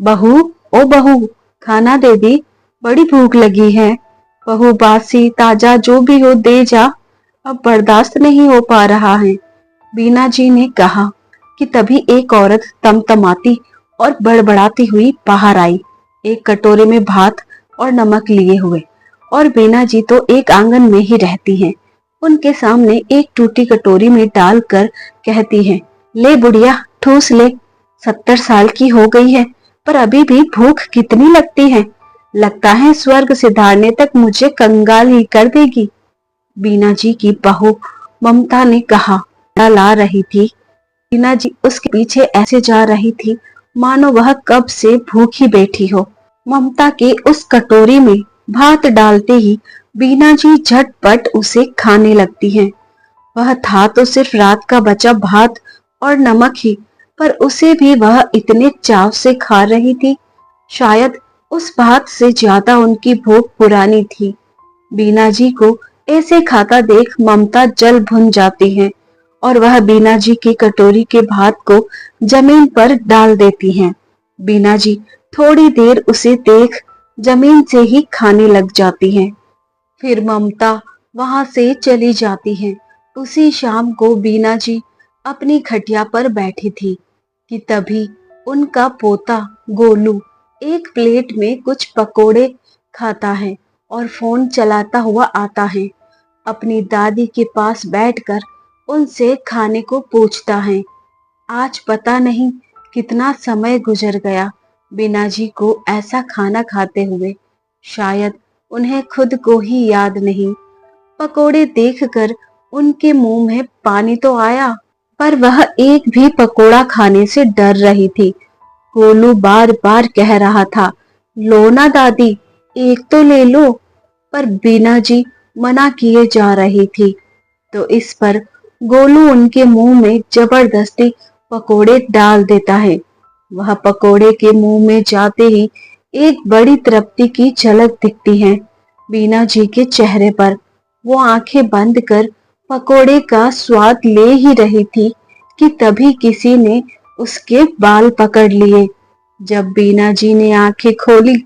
बहू, ओ बहू, खाना दे दी, बड़ी भूख लगी है। बहू, बासी ताजा जो भी हो दे जा, अब बर्दाश्त नहीं हो पा रहा है। बीना जी ने कहा कि तभी एक औरत तमतमाती और बड़बड़ाती हुई बाहर आई, एक कटोरे में भात और नमक लिए हुए। और बीना जी तो एक आंगन में ही रहती हैं। उनके सामने एक टूटी कटोरी में डालकर कहती हैं, ले बुढ़िया, ठूस ले। 70 साल की हो गई है, पर अभी भी भूख कितनी लगती है। लगता है स्वर्ग सिधारने तक मुझे कंगाल ही कर देगी। बीना जी की बहू ममता ने कहा, ला रही थी। बीना जी उसके पीछे ऐसे जा रही थी मानो वह कब से भूखी बैठी हो। ममता के उस कटोरी में भात डालते ही बीना जी झटपट उसे खाने लगती हैं। वह था तो सिर्फ रात का बचा भात और नमक ही, पर उसे भी वह इतने चाव से खा रही थी। शायद उस भात से ज्यादा उनकी भूख पुरानी थी। बीना जी को ऐसे खाता देख ममता जल भुन जाती है और वह बीना जी की कटोरी के भात को जमीन पर डाल देती हैं। बीना जी थोड़ी देर उसे देख जमीन से ही खाने लग जाती हैं। फिर ममता वहां से चली जाती है। उसी शाम को बीना जी अपनी खटिया पर बैठी थी कि तभी उनका पोता गोलू एक प्लेट में कुछ पकोड़े खाता है और फोन चलाता हुआ आता है। अपनी दादी के पास बैठकर उनसे खाने को पूछता है। आज पता नहीं कितना समय गुजर गया बीना जी को ऐसा खाना खाते हुए। शायद उन्हें खुद को ही याद नहीं। पकोड़े देखकर उनके मुंह में पानी तो आया, पर वह एक भी पकोड़ा खाने से डर रही थी। गोलू बार बार कह रहा था, लो ना दादी, एक तो ले लो, पर बीना जी मना किए जा रही थी। तो इस पर गोलू उनके मुंह में जबरदस्ती पकोड़े डाल देता है। वह पकोड़े के मुंह में जाते ही एक बड़ी तृप्ति की झलक दिखती है बीना जी के चेहरे पर। वो आंखें बंद कर पकोड़े का स्वाद ले ही रही थी कि तभी किसी ने उसके बाल पकड़ लिए। जब बीना जी ने आंखें खोली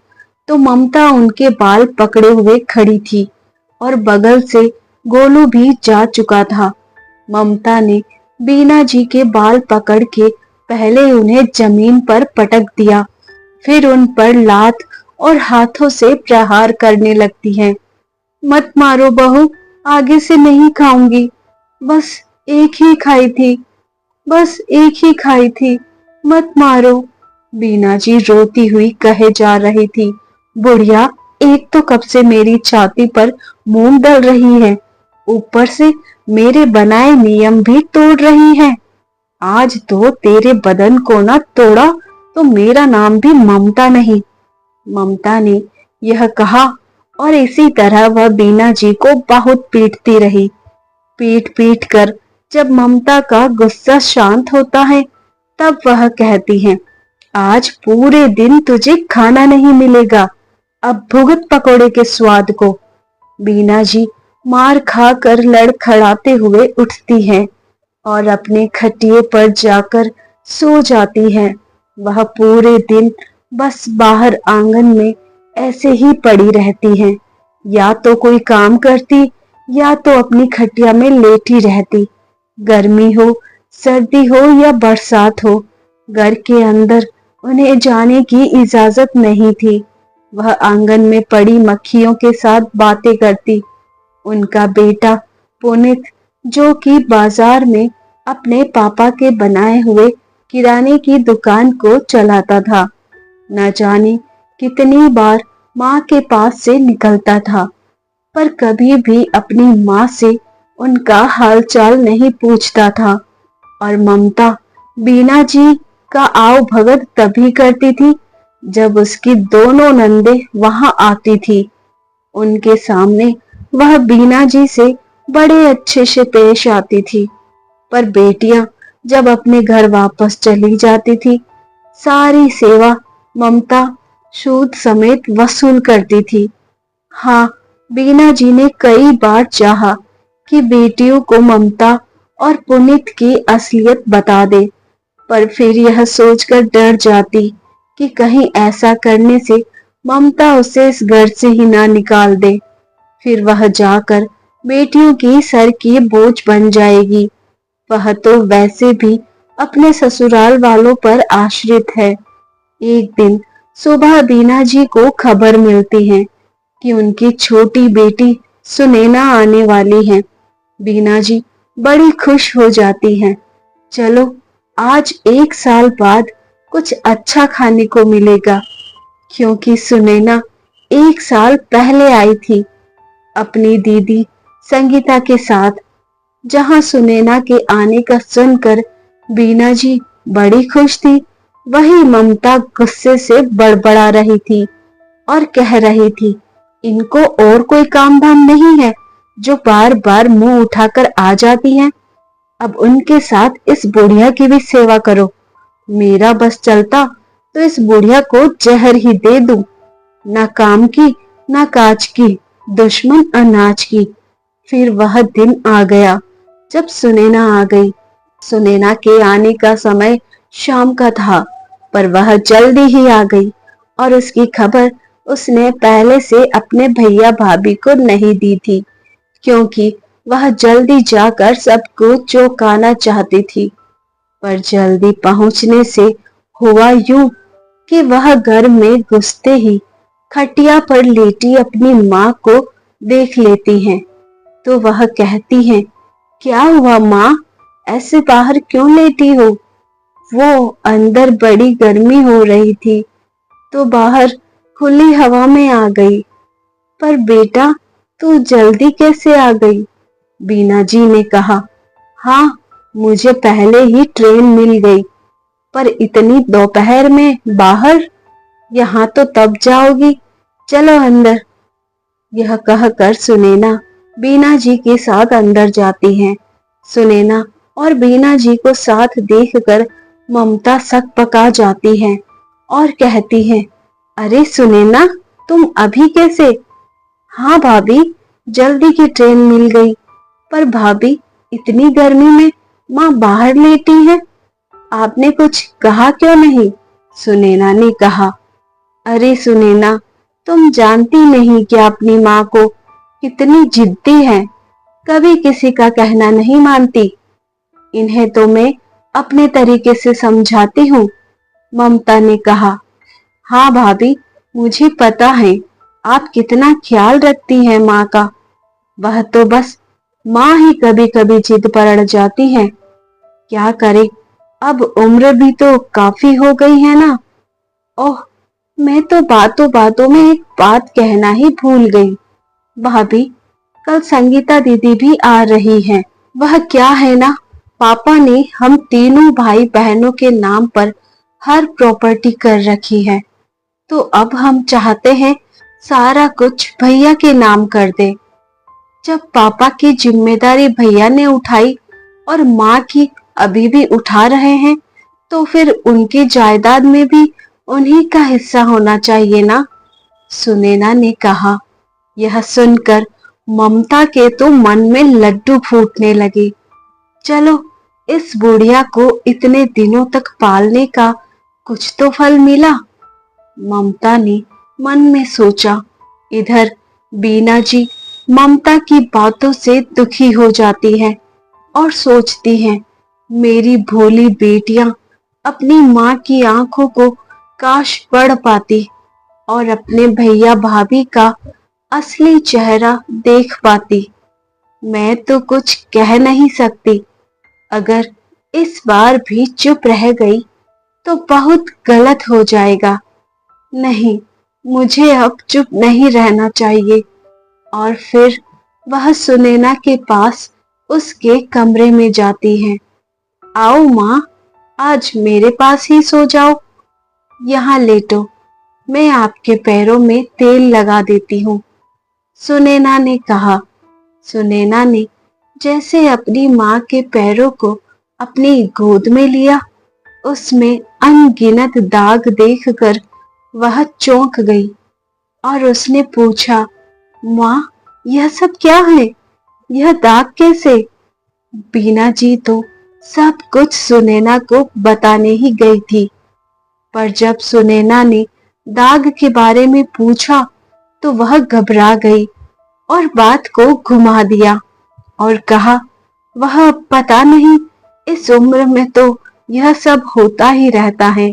तो ममता उनके बाल पकड़े हुए खड़ी थी और बगल से गोलू भी जा चुका था। ममता ने बीना जी के बाल पकड़ के पहले उन्हें जमीन पर पटक दिया, फिर उन पर लात और हाथों से प्रहार करने लगती है। मत मारो बहू, आगे से नहीं खाऊंगी, बस एक ही खाई थी, बस एक ही खाई थी, मत मारो। बीना जी रोती हुई कहे जा रही थी, बुढ़िया, एक तो कब से मेरी छाती पर मूंग डल रही है, ऊपर से मेरे बनाए नियम भी तोड़ रही है। आज तो तेरे बदन को ना तोड़ा तो मेरा नाम भी ममता नहीं। ममता ने यह कहा और इसी तरह वह बीना जी को बहुत पीटती रही। पीट पीट कर जब ममता का गुस्सा शांत होता है तब वह कहती है, आज पूरे दिन तुझे खाना नहीं मिलेगा, अब भुगत पकोड़े के स्वाद को। बीना जी मार खा कर लड़खड़ाते हुए उठती हैं और अपने खटिए पर जाकर सो जाती हैं। वह पूरे दिन बस बाहर आंगन में ऐसे ही पड़ी रहती हैं, या तो कोई काम करती या तो अपनी खटिया में लेटी रहती। गर्मी हो, सर्दी हो या बरसात हो, घर के अंदर उन्हें जाने की इजाजत नहीं थी। वह आंगन में पड़ी मक्खियों के साथ बातें करती। उनका बेटा पुनित, जो कि बाजार में अपने पापा के बनाए हुए किराने की दुकान को चलाता था, न जाने कितनी बार माँ के पास से निकलता था, पर कभी भी अपनी माँ से उनका हालचाल नहीं पूछता था। और ममता बीना जी का आओ भगत तभी करती थी जब उसकी दोनों नंदे वहां आती थी। उनके सामने वह बीना जी से बड़े अच्छे से पेश आती थी, पर बेटियां जब अपने घर वापस चली जाती थी, सारी सेवा ममता सूद समेत वसूल करती थी। हाँ, बीना जी ने कई बार चाहा कि बेटियों को ममता और पुनीत की असलियत बता दे, पर फिर यह सोचकर डर जाती कि कहीं ऐसा करने से ममता उसे इस घर से ही ना निकाल दे। फिर वह जाकर बेटियों की सर की बोझ बन जाएगी। वह तो वैसे भी अपने ससुराल वालों पर आश्रित है। एक दिन सुबह बीना जी को खबर मिलती है कि उनकी छोटी बेटी सुनैना आने वाली है। बीना जी बड़ी खुश हो जाती हैं। चलो, आज 1 साल बाद कुछ अच्छा खाने को मिलेगा, क्योंकि सुनैना 1 साल पहले आई थी अपनी दीदी संगीता के साथ। जहां सुनैना के आने का सुनकर बीना जी बड़ी खुश थी, वही ममता गुस्से से बड़बड़ा रही थी और कह रही थी, इनको और कोई काम धाम नहीं है जो बार बार मुंह उठाकर आ जाती हैं। अब उनके साथ इस बुढ़िया की भी सेवा करो। मेरा बस चलता तो इस बुढ़िया को जहर ही दे दूं। ना काम की ना काज की, दुश्मन अनाज की। फिर वह दिन आ गया जब सुनैना आ गई। सुनैना के आने का समय शाम का था, पर वह जल्दी ही आ गई और उसकी खबर उसने पहले से अपने भैया भाभी को नहीं दी थी, क्योंकि वह जल्दी जाकर सबको चौंकाना चाहती थी। पर जल्दी पहुंचने से हुआ यूं कि वह घर में घुसते ही खटिया पर लेटी अपनी माँ को देख लेती हैं। तो वह कहती हैं, क्या हुआ माँ, ऐसे बाहर क्यों लेटी हो? वो अंदर बड़ी गर्मी हो रही थी तो बाहर खुली हवा में आ गई। पर बेटा, तू जल्दी कैसे आ गई? बीना जी ने कहा, हाँ, मुझे पहले ही ट्रेन मिल गई, पर इतनी दोपहर में बाहर, यहाँ तो तब जाओगी, चलो अंदर। यह कहकर सुनैना बीना जी के साथ अंदर जाती हैं। सुनैना और बीना जी को साथ देखकर ममता सकपका जाती है और कहती है, अरे सुनैना, तुम अभी कैसे? हाँ भाभी, जल्दी की ट्रेन मिल गई। पर भाभी, इतनी गर्मी में माँ बाहर लेटी है, आपने कुछ कहा क्यों नहीं? सुनैना ने कहा, अरे सुनैना, तुम जानती नहीं क्या अपनी माँ को, कितनी जिद्दी है, कभी किसी का कहना नहीं मानती। इन्हें तो मैं अपने तरीके से समझाती हूँ। ममता ने कहा, हाँ भाभी, मुझे पता है आप कितना ख्याल रखती हैं माँ का। वह तो बस माँ ही कभी कभी जिद पर अड़ जाती है। क्या करे, अब उम्र भी तो काफी हो गई है ना। ओह, मैं तो बातों बातों में एक बात कहना ही भूल गई। भाभी, कल संगीता दीदी भी आ रही है। वह क्या है ना, पापा ने हम तीनों भाई बहनों के नाम पर हर प्रॉपर्टी कर रखी है, तो अब हम चाहते हैं सारा कुछ भैया के नाम कर दे। जब पापा की जिम्मेदारी भैया ने उठाई और माँ की अभी भी उठा रहे हैं, तो फिर उनकी जायदाद में भी उन्हीं का हिस्सा होना चाहिए ना। सुनैना ने कहा। यह सुनकर ममता के तो मन में लड्डू फूटने लगे। चलो, इस बुढ़िया को इतने दिनों तक पालने का कुछ तो फल मिला, ममता ने मन में सोचा। इधर बीना जी ममता की बातों से दुखी हो जाती है और सोचती हैं, मेरी भोली बेटियां अपनी माँ की आंखों को काश पढ़ पाती और अपने भैया भाभी का असली चेहरा देख पाती। मैं तो कुछ कह नहीं सकती। अगर इस बार भी चुप रह गई तो बहुत गलत हो जाएगा। नहीं, मुझे अब चुप नहीं रहना चाहिए। और फिर वह सुनैना के पास उसके कमरे में जाती है। आओ माँ, आज मेरे पास ही सो जाओ। यहाँ लेटो, मैं आपके पैरों में तेल लगा देती हूँ, सुनैना ने कहा। सुनैना ने जैसे अपनी माँ के पैरों को अपनी गोद में लिया, उसमें अनगिनत दाग देखकर वह चौंक गई और उसने पूछा, माँ, यह सब क्या है? यह दाग कैसे? बीना जी तो सब कुछ सुनैना को बताने ही गई थी। पर जब सुनैना ने दाग के बारे में पूछा तो वह घबरा गई और बात को घुमा दिया और कहा, वह पता नहीं, इस उम्र में तो यह सब होता ही रहता है।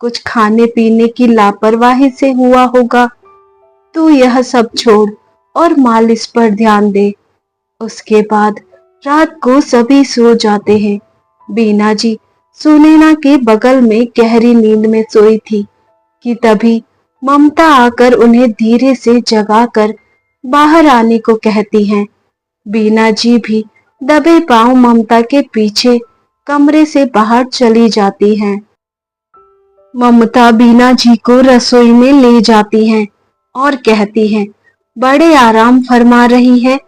कुछ खाने पीने की लापरवाही से हुआ होगा। तू यह सब छोड़ और मालिश पर ध्यान दे। उसके बाद रात को सभी सो जाते हैं। बीना जी सुनैना के बगल में गहरी नींद में सोई थी कि तभी ममता आकर उन्हें धीरे से जगाकर बाहर आने को कहती हैं। बीना जी भी दबे पांव ममता के पीछे कमरे से बाहर चली जाती हैं। ममता बीना जी को रसोई में ले जाती हैं और कहती हैं, बड़े आराम फरमा रही है,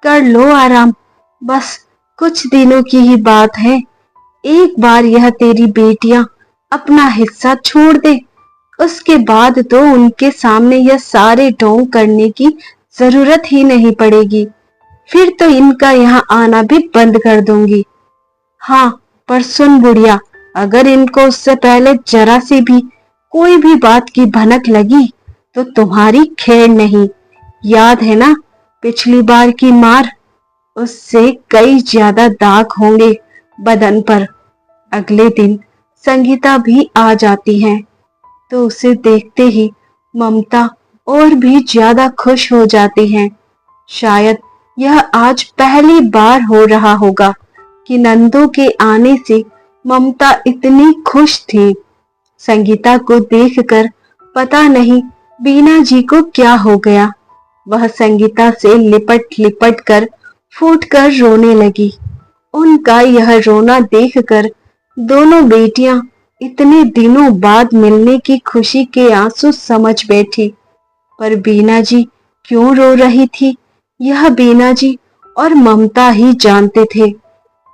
कर लो आराम, बस कुछ दिनों की ही बात है। एक बार यह तेरी बेटियां अपना हिस्सा छोड़ दे, उसके बाद तो उनके सामने यह सारे ढोंग करने की जरूरत ही नहीं पड़ेगी। फिर तो इनका यहाँ आना भी बंद कर दूंगी। हाँ, पर सुन बुढ़िया, अगर इनको उससे पहले जरा सी भी कोई भी बात की भनक लगी तो तुम्हारी खैर नहीं। याद है ना पिछली बार की मार? उससे कई ज्यादा दाग होंगे बदन पर। अगले दिन संगीता भी आ जाती है तो उसे देखते ही ममता और भी ज्यादा खुश हो जाती हैं। शायद यह आज पहली बार हो रहा होगा कि नंदों के आने से ममता इतनी खुश थी। संगीता को देखकर पता नहीं बीना जी को क्या हो गया। वह संगीता से लिपट लिपट कर फूट कर रोने लगी। उनका यह रोना देखकर दोनों बेटियां इतने दिनों बाद मिलने की खुशी के आंसू समझ बैठी। पर बीना जी क्यों रो रही थी, यह बीना जी और ममता ही जानते थे।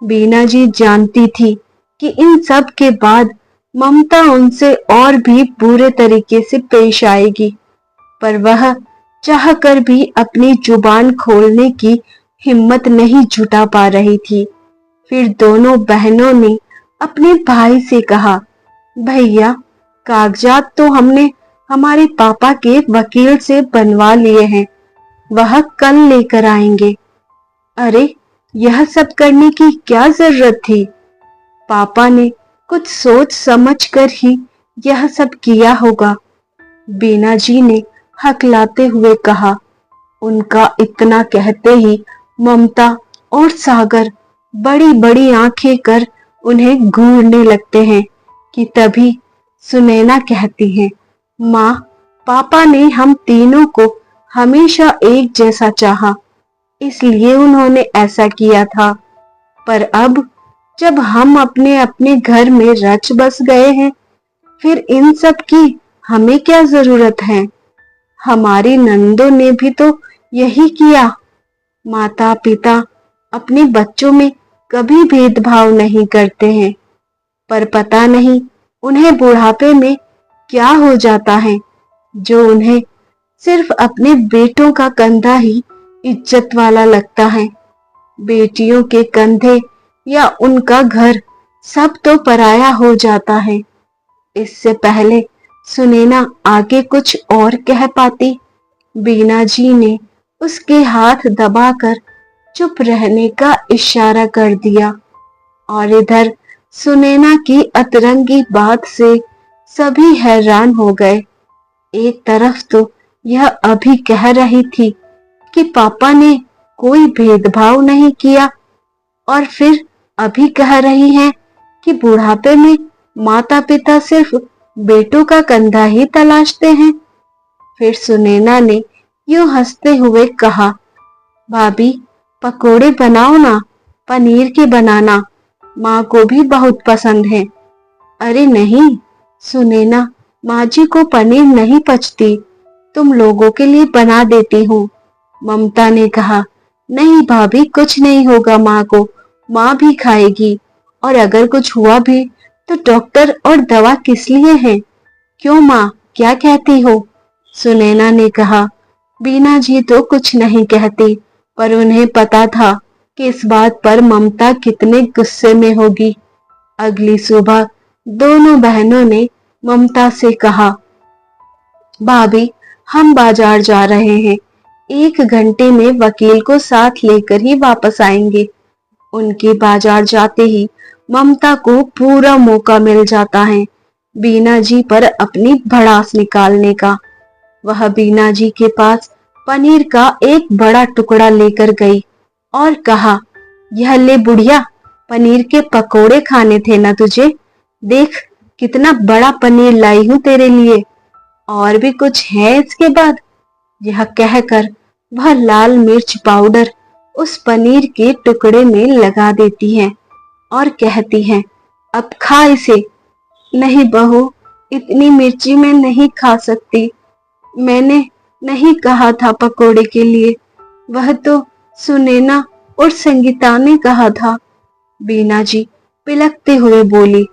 बीना जी जानती थी कि इन सब के बाद ममता उनसे और भी बुरे तरीके से पेश आएगी, पर वह चाहकर भी अपनी जुबान खोलने की हिम्मत नहीं जुटा पा रही थी। फिर दोनों बहनों ने अपने भाई से कहा, भैया, कागजात तो हमने हमारे पापा के वकील से बनवा लिए हैं, वह कल लेकर आएंगे। अरे, यह सब करने की क्या जरूरत थी? पापा ने कुछ सोच समझ कर ही यह सब किया होगा, बीना जी ने हकलाते हुए कहा। उनका इतना कहते ही ममता और सागर बड़ी बड़ी आंखें कर उन्हें घूरने लगते हैं कि तभी सुनैना कहती है, माँ, पापा ने हम तीनों को हमेशा एक जैसा चाहा, इसलिए उन्होंने ऐसा किया था। पर अब जब हम अपने अपने घर में रच बस गए हैं, फिर इन सब की हमें क्या जरूरत है? हमारी नंदों ने भी तो यही किया। माता पिता अपने बच्चों में कभी भेदभाव नहीं करते हैं, पर पता नहीं उन्हें बुढ़ापे में क्या हो जाता है जो उन्हें सिर्फ अपने बेटों का कंधा ही इज्जत वाला लगता है। बेटियों के कंधे या उनका घर सब तो पराया हो जाता है। इससे पहले सुनैना आगे कुछ और कह पाती, बीना जी ने उसके हाथ दबाकर चुप रहने का इशारा कर दिया। और इधर सुनैना की अतरंगी बात से सभी हैरान हो गए। एक तरफ तो यह अभी कह रही थी कि पापा ने कोई भेदभाव नहीं किया, और फिर अभी कह रही हैं कि बुढ़ापे में माता पिता सिर्फ बेटों का कंधा ही तलाशते हैं। फिर सुनैना ने यूं हंसते हुए कहा, भाभी, पकोड़े बनाओ ना, पनीर के बनाना, माँ को भी बहुत पसंद है। अरे नहीं सुनैना, माँ जी को पनीर नहीं पचती, तुम लोगों के लिए बना देती हूँ, ममता ने कहा। नहीं भाभी, कुछ नहीं होगा माँ को, माँ भी खाएगी, और अगर कुछ हुआ भी तो डॉक्टर और दवा किस लिए है? क्यों माँ, क्या कहती हो? सुनैना ने कहा। बीना जी तो कुछ नहीं कहती, पर उन्हें पता था कि इस बात पर ममता कितने गुस्से में होगी। अगली सुबह दोनों बहनों ने ममता से कहा, भाभी हम बाजार जा रहे हैं, 1 घंटे में वकील को साथ लेकर ही वापस आएंगे। उनके बाजार जाते ही ममता को पूरा मौका मिल जाता है बीना जी पर अपनी भड़ास निकालने का। वह बीना जी के पास पनीर का एक बड़ा टुकड़ा लेकर गई और कहा, यह ले बुढ़िया, पनीर के पकोड़े खाने थे ना तुझे, देख कितना बड़ा पनीर लाई हूं तेरे लिए, और भी कुछ है इसके बाद। यह कहकर वह लाल मिर्च पाउडर उस पनीर के टुकड़े में लगा देती है और कहती है, अब खा इसे। नहीं बहू, इतनी मिर्ची मैं नहीं खा सकती, मैंने नहीं कहा था पकोड़े के लिए, वह तो सुनैना और संगीता ने कहा था। बीना जी पिलकते हुए बोली,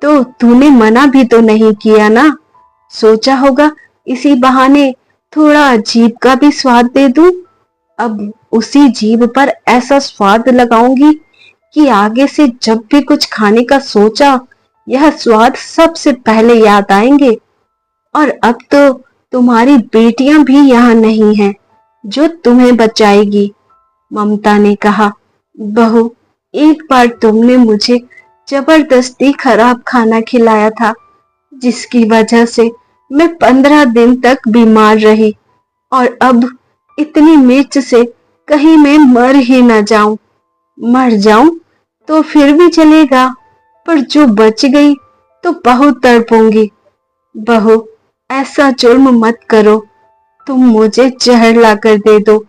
तो तूने मना भी तो नहीं किया ना, सोचा होगा इसी बहाने थोड़ा जीभ का भी स्वाद दे दूं। अब उसी जीभ पर ऐसा स्वाद लगाऊंगी कि आगे से जब भी कुछ खाने का सोचा यह स्वाद सबसे पहले याद आएंगे। और अब तो तुम्हारी बेटियां भी यहाँ नहीं हैं जो तुम्हें बचाएगी। ममता ने कहा, बहू एक बार तुमने मुझे जबरदस्ती खराब खाना खिलाया था, जिसकी वजह से मैं 15 दिन तक बीमार रही, और अब इतनी मिर्च से कहीं मैं मर ही न जाऊं। मर जाऊं तो फिर भी चलेगा, पर जो बच गई तो बहुत तड़पूंगी। बहू ऐसा जुर्म मत करो, तुम मुझे जहर ला कर दे दो,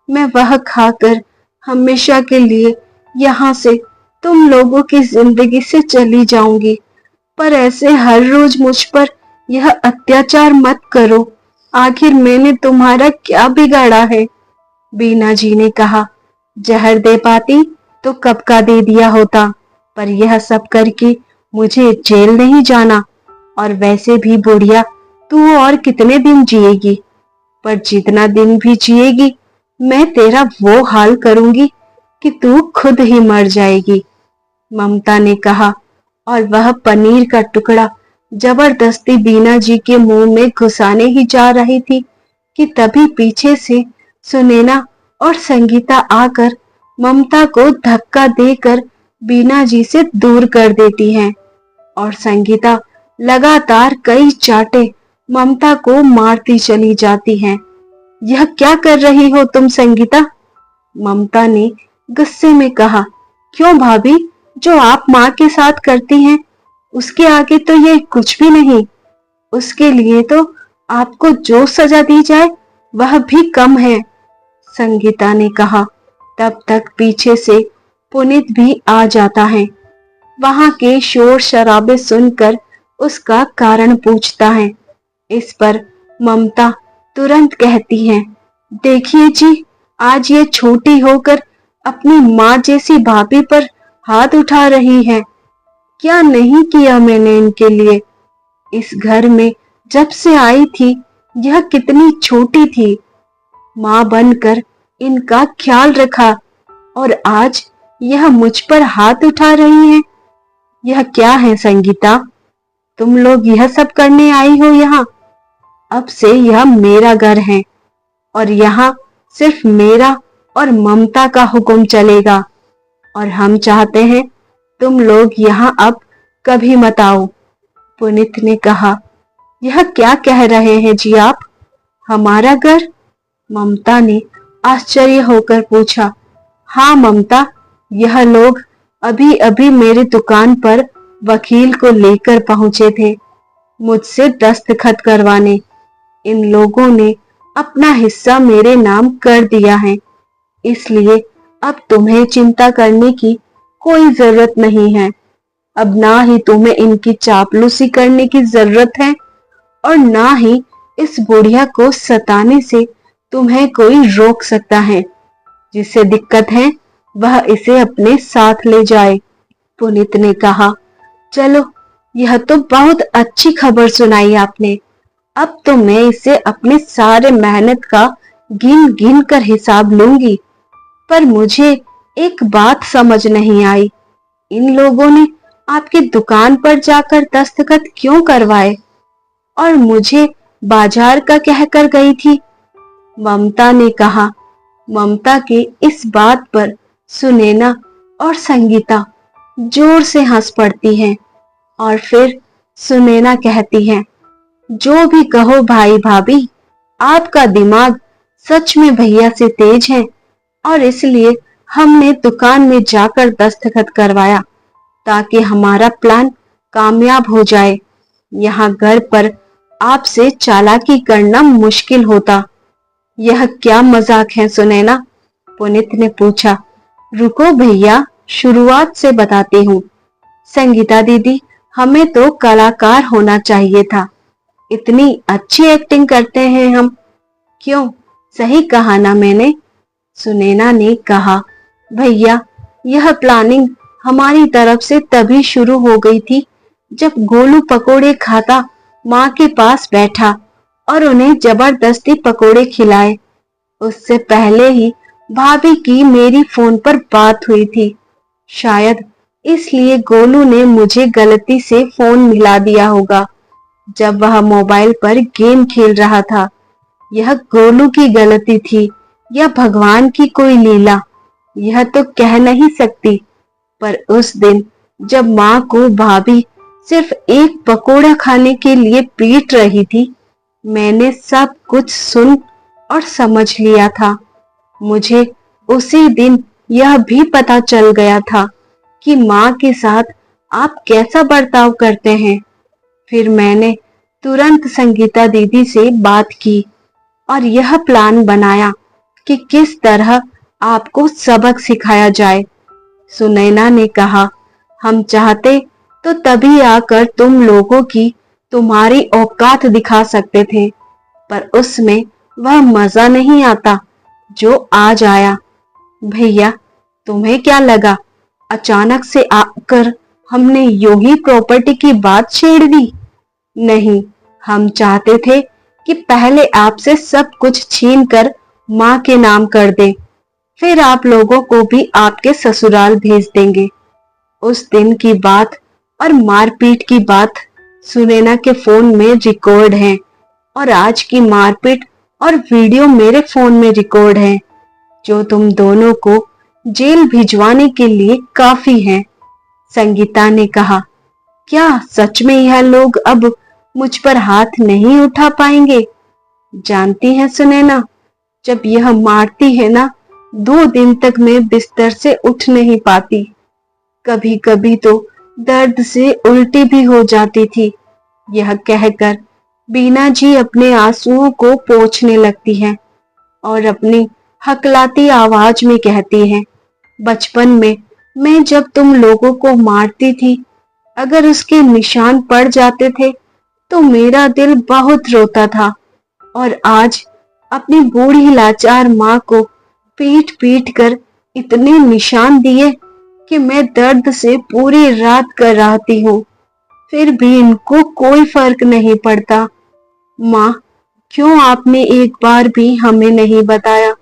मैं वह खाकर हमेशा के लिए यहाँ से तुम लोगों की जिंदगी से चली जाऊंगी, पर ऐसे हर रोज मुझ पर यह अत्याचार मत करो, आखिर मैंने तुम्हारा क्या बिगाड़ा है। बीना जी ने कहा, जहर दे पाती तो कब का दे दिया होता, पर यह सब करके मुझे जेल नहीं जाना, और वैसे भी बुढ़िया तू और कितने दिन जिएगी, पर जितना दिन भी जिएगी मैं तेरा वो हाल करूंगी कि तू खुद ही मर जाएगी। ममता ने कहा, और वह पनीर का टुकड़ा जबरदस्ती बीना जी के मुंह में घुसाने ही जा रही थी कि तभी पीछे से सुनैना और संगीता आकर ममता को धक्का देकर बीना जी से दूर कर देती हैं, और संगीता लगातार कई चाटे ममता को मारती चली जाती हैं। यह क्या कर रही हो तुम संगीता? ममता ने गुस्से में कहा, क्यों भाभी, जो आप माँ के साथ करती हैं उसके आगे तो ये कुछ भी नहीं, उसके लिए तो आपको जो सजा दी जाए वह भी कम है, संगीता ने कहा। तब तक पीछे से पुनीत भी आ जाता है। वहां के शोर शराबे सुनकर उसका कारण पूछता है। इस पर ममता तुरंत कहती है, देखिए जी, आज ये छोटी होकर अपनी माँ जैसी भाभी पर हाथ उठा रही है। क्या नहीं किया मैंने इनके लिए। इस घर में जब से आई थी यह कितनी छोटी थी, माँ बनकर इनका ख्याल रखा, और आज यह मुझ पर हाथ उठा रही है। यह क्या है संगीता, तुम लोग यह सब करने आई हो यहाँ? अब से यह मेरा घर है, और यहाँ सिर्फ मेरा और ममता का हुक्म चलेगा, और हम चाहते हैं तुम लोग यहाँ अब कभी मत आओ। पुनीत ने कहा, यह क्या कह रहे हैं जी आप, हमारा घर? ममता ने आश्चर्य होकर पूछा। हाँ ममता, यह लोग अभी अभी मेरी दुकान पर वकील को लेकर पहुंचे थे, मुझसे दस्तखत करवाने। इन लोगों ने अपना हिस्सा मेरे नाम कर दिया है, इसलिए अब तुम्हें चिंता करने की कोई जरूरत नहीं है। अब ना ही तुम्हें इनकी चापलूसी करने की जरूरत है, और ना ही इस बुढ़िया को सताने से तुम्हें कोई रोक सकता है। जिसे दिक्कत है वह इसे अपने साथ ले जाए। पुनीत ने कहा, चलो यह तो बहुत अच्छी खबर सुनाई आपने। अब तो मैं इसे अपने सारे मेहनत का गिन गिन कर हिसाब लूंगी। पर मुझे एक बात समझ नहीं आई, इन लोगों ने आपकी दुकान पर जाकर दस्तखत क्यों करवाए? और मुझे बाजार का कहकर गई थी। ममता ने कहा। ममता के इस बात पर सुनैना और संगीता जोर से हंस पड़ती हैं और फिर सुनैना कहती है, जो भी कहो भाई भाभी, आपका दिमाग सच में भैया से तेज है और इसलिए हमने दुकान में जाकर दस्तखत करवाया ताकि हमारा प्लान कामयाब हो जाए। यहाँ घर पर आपसे चालाकी करना मुश्किल होता। यह क्या मजाक है सुनैना? पुनीत ने पूछा। रुको भैया, शुरुआत से बताती हूँ। संगीता दीदी, हमें तो कलाकार होना चाहिए था। इतनी अच्छी एक्टिंग करते हैं हम। क्यों, सही कहा ना मैंने? सुनैना ने कहा। भैया, यह प्लानिंग हमारी तरफ से तभी शुरू हो गई थी जब गोलू पकोड़े खाता माँ के पास बैठा और उन्हें जबरदस्ती पकोड़े खिलाए। उससे पहले ही भाभी की मेरी फोन पर बात हुई थी। शायद इसलिए गोलू ने मुझे गलती से फोन मिला दिया होगा जब वह मोबाइल पर गेम खेल रहा था। यह गोलू की गलती थी या भगवान की कोई लीला, यह तो कह नहीं सकती। पर उस दिन जब माँ को भाभी सिर्फ एक पकोड़ा खाने के लिए पीट रही थी, मैंने सब कुछ सुन और समझ लिया था। मुझे उसी दिन यह भी पता चल गया था कि माँ के साथ आप कैसा बर्ताव करते हैं। फिर मैंने तुरंत संगीता दीदी से बात की और यह प्लान बनाया कि किस तरह आपको सबक सिखाया जाए। सुनैना ने कहा, हम चाहते तो तभी आकर तुम लोगों की तुम्हारी औकात दिखा सकते थे, पर उसमें वह मजा नहीं आता जो आज आया। भैया, तुम्हें क्या लगा अचानक से आकर हमने यूं ही प्रॉपर्टी की बात छेड़ दी? नहीं, हम चाहते थे कि पहले आपसे सब कुछ छीन कर माँ के नाम कर दे, फिर आप लोगों को भी आपके ससुराल भेज देंगे। उस दिन की बात और मारपीट की बात सुनैना के फोन में रिकॉर्ड है और आज की मारपीट और वीडियो मेरे फोन में रिकॉर्ड है, जो तुम दोनों को जेल भिजवाने के लिए काफी है। संगीता ने कहा। क्या सच में यह लोग अब मुझ पर हाथ नहीं उठा पाएंगे? जानती है सुनैना, जब यह मारती है ना, 2 दिन तक मैं बिस्तर से उठ नहीं पाती। कभी कभी तो दर्द से उल्टी भी हो जाती थी। यह कहकर बीना जी अपने आंसुओं को पोंछने लगती है और अपनी हकलाती आवाज में कहती है, बचपन में मैं जब तुम लोगों को मारती थी, अगर उसके निशान पड़ जाते थे तो मेरा दिल बहुत रोता था और आज अपनी बूढ़ी लाचार माँ को पीट पीट कर इतने निशान दिए कि मैं दर्द से पूरी रात कराहती हूँ, फिर भी इनको कोई फर्क नहीं पड़ता। माँ, क्यों आपने एक बार भी हमें नहीं बताया?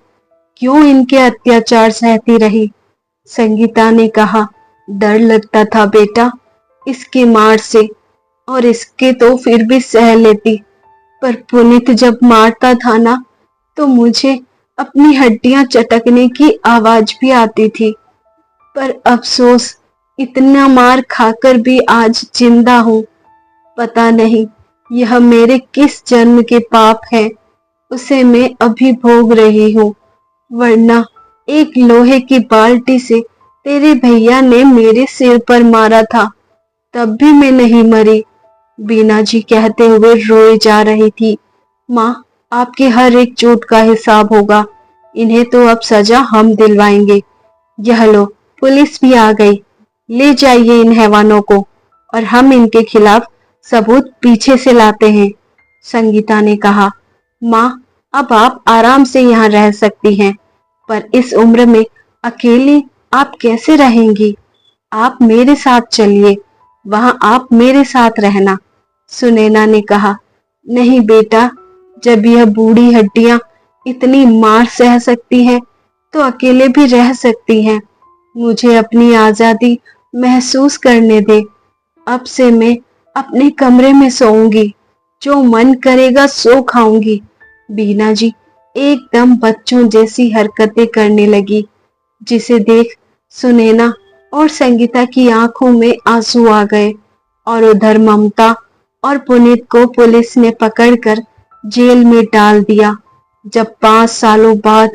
क्यों इनके अत्याचार सहती रही? संगीता ने कहा। डर लगता था बेटा इसकी मार से, और इसके तो फिर भी सह लेती, पर पुनीत जब मारता था ना, तो मुझे अपनी हड्डियां चटकने की आवाज भी आती थी। पर अफसोस, इतना मार खाकर भी आज जिंदा हूँ। पता नहीं यह मेरे किस जन्म के पाप है, उसे मैं अभी भोग रही हूँ। वरना एक लोहे की बाल्टी से तेरे भैया ने मेरे सिर पर मारा था, तब भी मैं नहीं मरी। बीना जी कहते हुए रोए जा रही थी। माँ, आपके हर एक चोट का हिसाब होगा। इन्हें तो अब सजा हम दिलवाएंगे। यह लो, पुलिस भी आ गई। ले जाइए इन हैवानों को और हम इनके खिलाफ सबूत पीछे से लाते हैं। संगीता ने कहा। माँ, अब आप आराम से यहाँ रह सकती हैं, पर इस उम्र में अकेली आप कैसे रहेंगी? आप मेरे साथ चलिए, वहां आप मेरे साथ रहना। सुनैना ने कहा। नहीं बेटा, जब यह बूढ़ी हड्डियां इतनी मार सह सकती हैं, तो अकेले भी रह सकती हैं। मुझे अपनी आजादी महसूस करने दे। अब से मैं अपने कमरे में सोऊंगी, जो मन करेगा सो खाऊंगी। बीना जी एकदम बच्चों जैसी हरकतें करने लगी, जिसे देख सुनैना और संगीता की आंखों में आंसू आ गए। और उधर ममता और पुनीत को पुलिस ने पकड़कर जेल में डाल दिया। जब 5 सालों बाद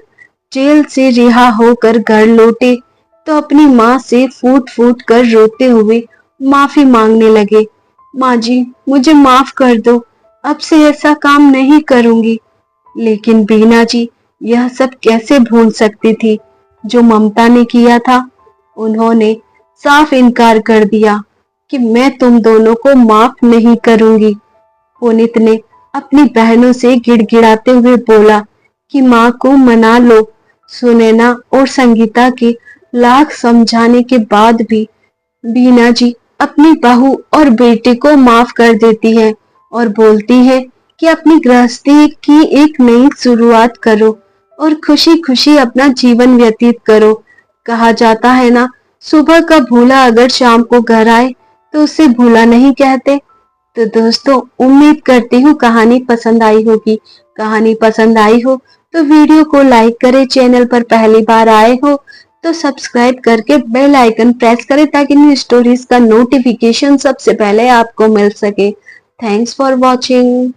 जेल से रिहा होकर घर लौटे तो अपनी माँ से फूट फूट कर रोते हुए माफी मांगने लगे। माँ जी, मुझे माफ कर दो, अब से ऐसा काम नहीं करूंगी। लेकिन बीना जी यह सब कैसे भूल सकती थी जो ममता ने किया था। उन्होंने साफ इनकार कर दिया कि मैं तुम दोनों को माफ नहीं करूंगी। पुनीत ने अपनी बहनों से गिड़गिड़ाते हुए बोला कि माँ को मना लो। सुनैना और संगीता के लाख समझाने के बाद भी बीना जी अपनी बहू और बेटे को माफ कर देती है और बोलती है कि अपनी गृहस्थी की एक नई शुरुआत करो और खुशी खुशी अपना जीवन व्यतीत करो। कहा जाता है ना, सुबह का भूला अगर शाम को घर आए तो उसे भूला नहीं कहते। तो दोस्तों, उम्मीद करती हूँ कहानी पसंद आई होगी। कहानी पसंद आई हो तो वीडियो को लाइक करें, चैनल पर पहली बार आए हो तो सब्सक्राइब करके बेल आइकन प्रेस करें ताकि न्यू स्टोरीज का नोटिफिकेशन सबसे पहले आपको मिल सके। Thanks for watching.